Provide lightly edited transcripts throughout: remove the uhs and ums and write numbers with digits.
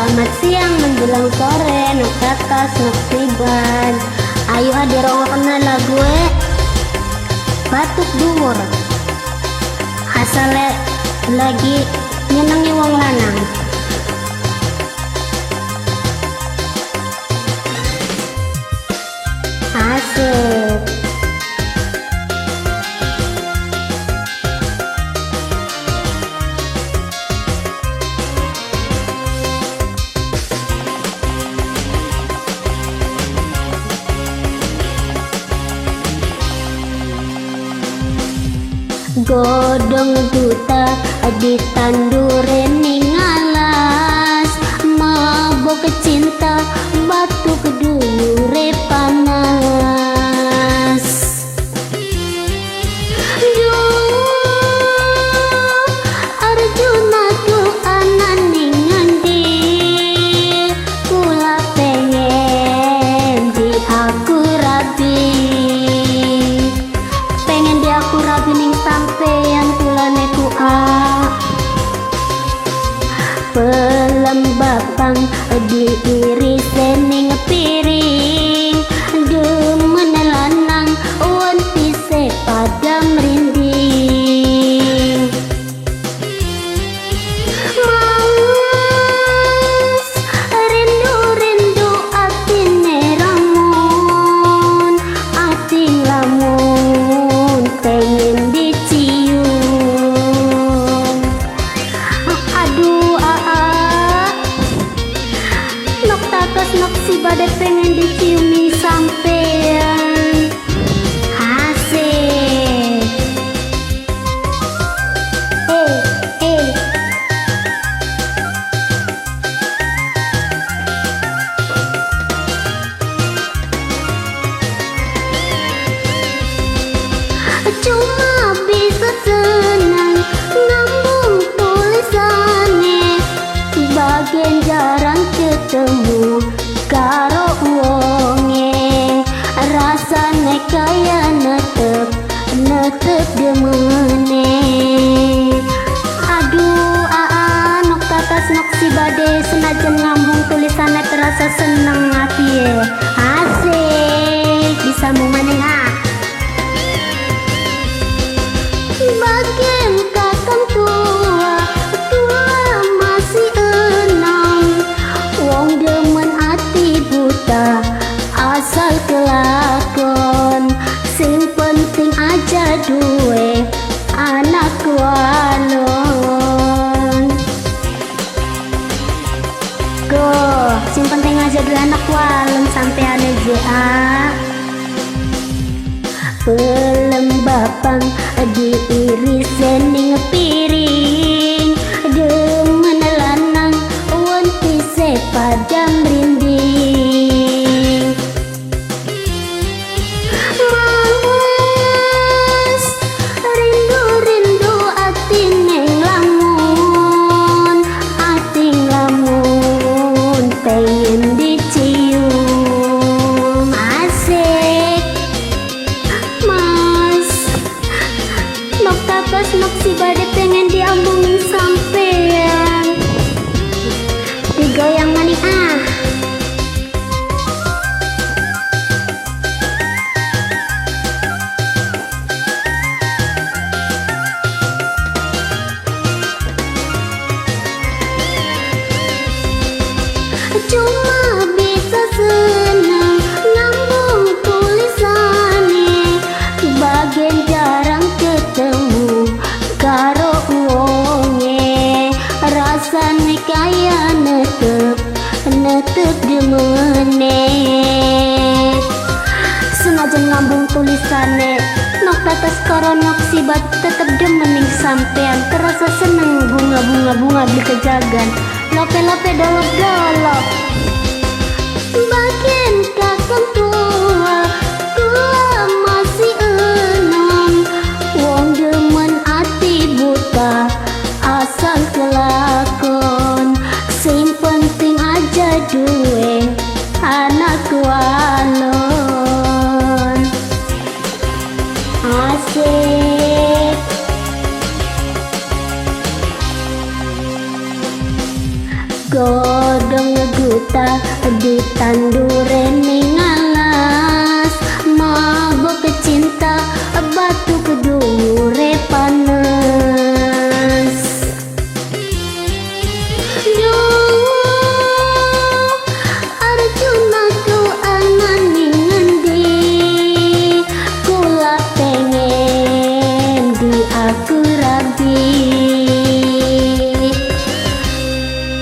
Selamat siang menjelang sore, nuk tatas nuk siban. Ayo hadir kena lagu batuk dhuwur. Asale lagi nyenengi wong lanang. Asik. Godong duta ditandure ning alas, mabok cinta batuk dhuwure panas. Arjuna tu anan ning ngendi, kula pengen di aku rabi, pengen di aku rabi ning sampeyan kulane ku pelembapang diiris ning piring, demen lanang wentise pada merinding. Mas rindu-rindu atine ramun, ati lamun pengen dicium. Aduh nok tatas nok si badai pengen diciumi sampean. Asik. Cuma bisa senang ngambung tulisannya, bagian jarang ketemu karo wonge, rasane kaya netep demene. Aduh nok tatas nok si bade senajan ngambung tulisannya terasa seneng hati. Asik bisa mau maneng bagian kakang tua masih enam, wong demen ati buta asal kelakon, sing penting aja duwe anak walon. Go, sing penting aja duwe anak walon sampai ane pelembapang diiris ning piring, demen lanang wentise pada merinding. Mas rindu-rindu atine lamun, pengen dicium. Asik. Nok tatas nok si bade pengen diambungin sampean, digoyang maning cuma bisa senang ngambung tulisannya, bagian jarang ketemu karo wonge, rasane kaya netep demene. Senajan ngambung tulisane, nok tatas karo nok sibat tetep demening sampean, terasa seneng bunga beli kejagan, lope dolop bagian kakang tua masih enam, wong demen ati buta asal kelakon, sing penting aja duwe anak walon. Asik. God di tandurene ngalas, mabok cinta batu kedure panas. Duh, Arjuna ku anani ngendi, kula pengen di aku rabi.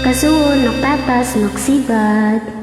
Kasuwun nok tatas nok sibat.